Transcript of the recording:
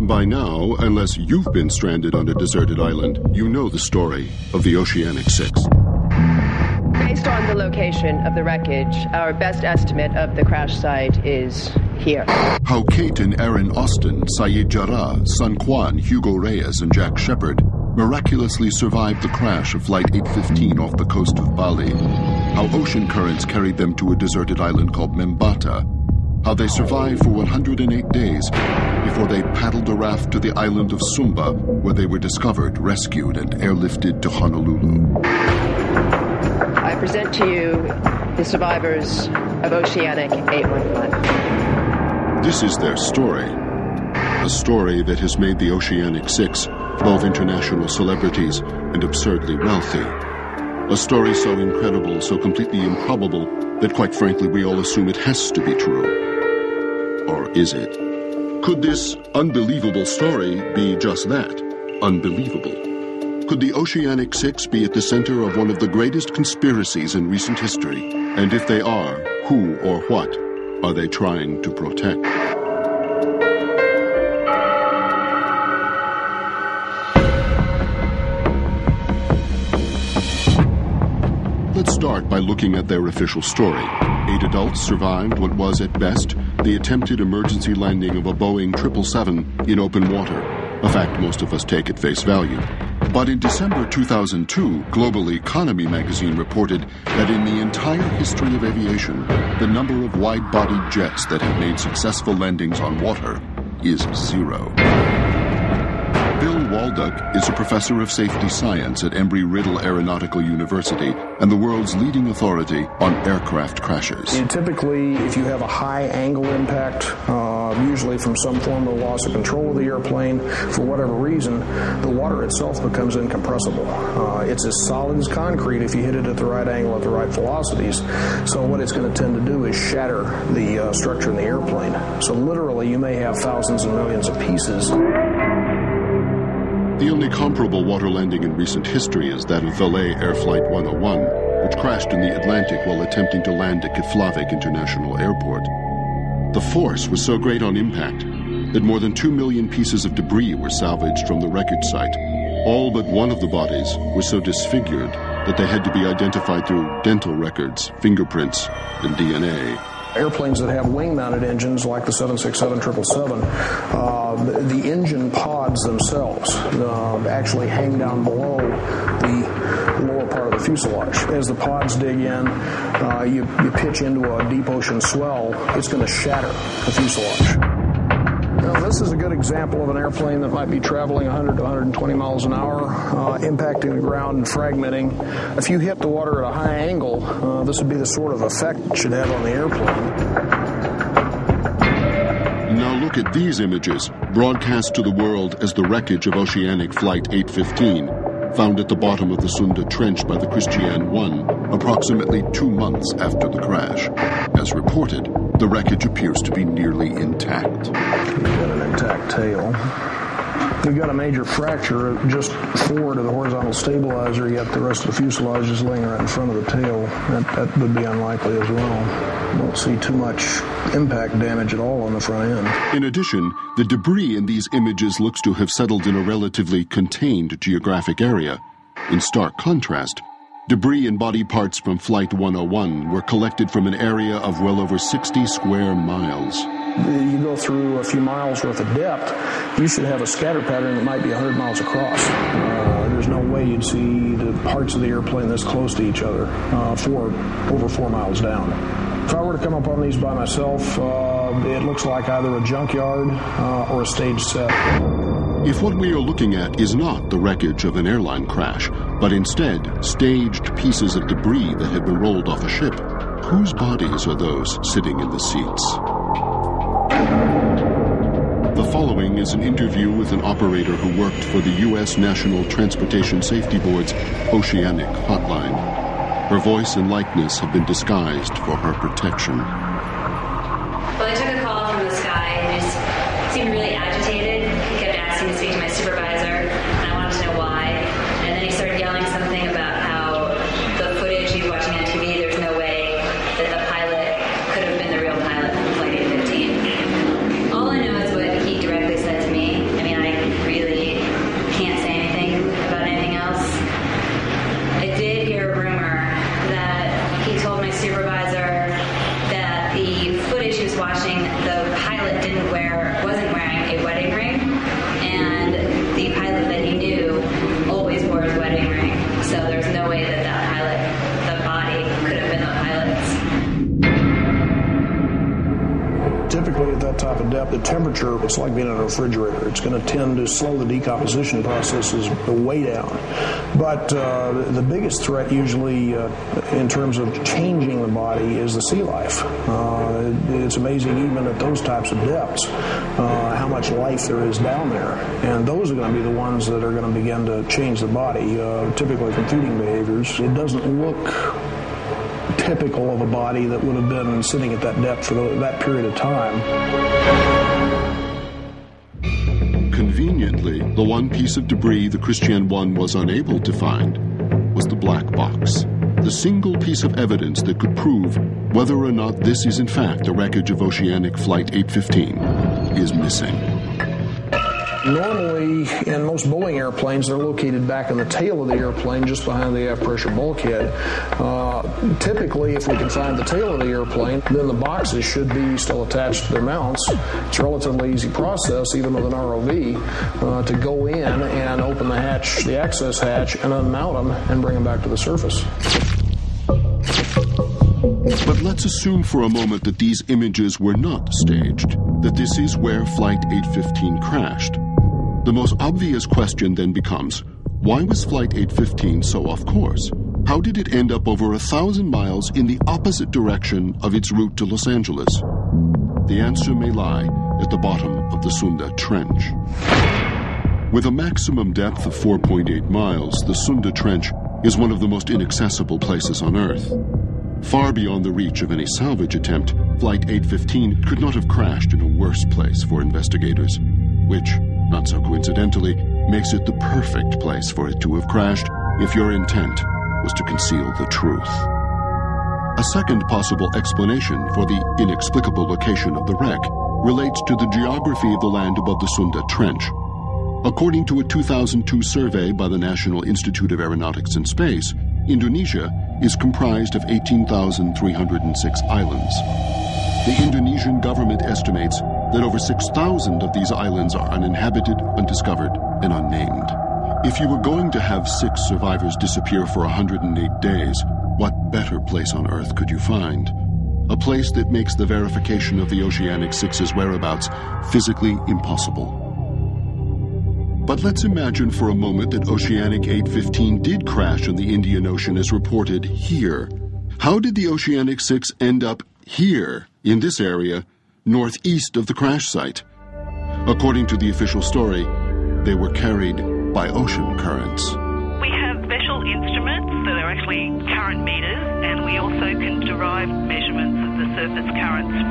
By now, unless you've been stranded on a deserted island, you know the story of the Oceanic 6. Based on the location of the wreckage, our best estimate of the crash site is here. How Kate and Aaron Austin, Saeed Jarrah, Sun Quan, Hugo Reyes, and Jack Shepard miraculously survived the crash of Flight 815 off the coast of Bali. How ocean currents carried them to a deserted island called Membata. How they survived for 108 days before they paddled a raft to the island of Sumba, where they were discovered, rescued, and airlifted to Honolulu. I present to you the survivors of Oceanic 815. This is their story. A story that has made the Oceanic 6 both international celebrities and absurdly wealthy. A story so incredible, so completely improbable, that quite frankly we all assume it has to be true. Or is it? Could this unbelievable story be just that, unbelievable? Could the Oceanic 6 be at the center of one of the greatest conspiracies in recent history? And if they are, who or what are they trying to protect? Let's start by looking at their official story. 8 adults survived what was, at best, the attempted emergency landing of a Boeing 777 in open water, a fact most of us take at face value. But in December 2002, Global Economy magazine reported that in the entire history of aviation, the number of wide-bodied jets that have made successful landings on water is 0. Bill Walduck is a professor of safety science at Embry-Riddle Aeronautical University and the world's leading authority on aircraft crashes. Typically, if you have a high angle impact, usually from some form of loss of control of the airplane, for whatever reason, the water itself becomes incompressible. It's as solid as concrete if you hit it at the right angle at the right velocities. So what it's going to tend to do is shatter the structure in the airplane. So literally, you may have thousands and millions of pieces. The only comparable water landing in recent history is that of Valet Air Flight 101, which crashed in the Atlantic while attempting to land at Keflavik International Airport. The force was so great on impact that more than 2 million pieces of debris were salvaged from the wreckage site. All but one of the bodies was so disfigured that they had to be identified through dental records, fingerprints, and DNA. Airplanes that have wing-mounted engines, like the 767, 777, the engine pods themselves actually hang down below the lower part of the fuselage. As the pods dig in, you pitch into a deep ocean swell, it's going to shatter the fuselage. Now, this is a good example of an airplane that might be traveling 100 to 120 miles an hour, impacting the ground and fragmenting. If you hit the water at a high angle, this would be the sort of effect it should have on the airplane. Now look at these images, broadcast to the world as the wreckage of Oceanic Flight 815, found at the bottom of the Sunda Trench by the Christiane 1, approximately 2 months after the crash. As reported, the wreckage appears to be nearly intact. We've got an intact tail. We've got a major fracture just forward of the horizontal stabilizer, yet the rest of the fuselage is laying right in front of the tail. That would be unlikely as well. Don't see too much impact damage at all on the front end. In addition, the debris in these images looks to have settled in a relatively contained geographic area. In stark contrast, debris and body parts from Flight 101 were collected from an area of well over 60 square miles. You go through a few miles worth of depth, you should have a scatter pattern that might be 100 miles across. There's no way you'd see the parts of the airplane this close to each other over 4 miles down. If I were to come up on these by myself, it looks like either a junkyard or a stage set. If what we are looking at is not the wreckage of an airline crash, but instead staged pieces of debris that have been rolled off a ship, whose bodies are those sitting in the seats? The following is an interview with an operator who worked for the U.S. National Transportation Safety Board's Oceanic hotline. Her voice and likeness have been disguised for her protection. Well, I took a call from this guy who just seemed really agitated. He kept asking to speak to my supervisor, and I wanted to know why. And then he started yelling something about how the footage he was watching on TV, there's no way that the pilot could have been the real pilot from Flight 815. All I know is what he directly said to me. up the temperature, it's like being in a refrigerator. It's going to tend to slow the decomposition processes way down. But the biggest threat usually in terms of changing the body is the sea life. It's amazing even at those types of depths how much life there is down there. And those are going to be the ones that are going to begin to change the body, typically from feeding behaviors. It doesn't look typical of a body that would have been sitting at that depth for that period of time. Conveniently, the one piece of debris the Christian 1 was unable to find was the black box, the single piece of evidence that could prove whether or not this is in fact the wreckage of Oceanic Flight 815 is missing. Normally, in most Boeing airplanes, they're located back in the tail of the airplane, just behind the aft pressure bulkhead. Typically, if we can find the tail of the airplane, then the boxes should be still attached to their mounts. It's a relatively easy process, even with an ROV, to go in and open the hatch, the access hatch, and unmount them and bring them back to the surface. But let's assume for a moment that these images were not staged, that this is where Flight 815 crashed. The most obvious question then becomes, why was Flight 815 so off course? How did it end up over 1,000 miles in the opposite direction of its route to Los Angeles? The answer may lie at the bottom of the Sunda Trench. With a maximum depth of 4.8 miles, the Sunda Trench is one of the most inaccessible places on Earth. Far beyond the reach of any salvage attempt, Flight 815 could not have crashed in a worse place for investigators, which, not so coincidentally, makes it the perfect place for it to have crashed if your intent was to conceal the truth. A second possible explanation for the inexplicable location of the wreck relates to the geography of the land above the Sunda Trench. According to a 2002 survey by the National Institute of Aeronautics and Space, Indonesia is comprised of 18,306 islands. The Indonesian government estimates that over 6,000 of these islands are uninhabited, undiscovered, and unnamed. If you were going to have 6 survivors disappear for 108 days, what better place on Earth could you find? A place that makes the verification of the Oceanic 6's whereabouts physically impossible. But let's imagine for a moment that Oceanic 815 did crash in the Indian Ocean as reported here. How did the Oceanic 6 end up here, in this area, northeast of the crash site? According to the official story, they were carried by ocean currents. We have special instruments that are actually current meters, and we also can derive measurements of the surface currents from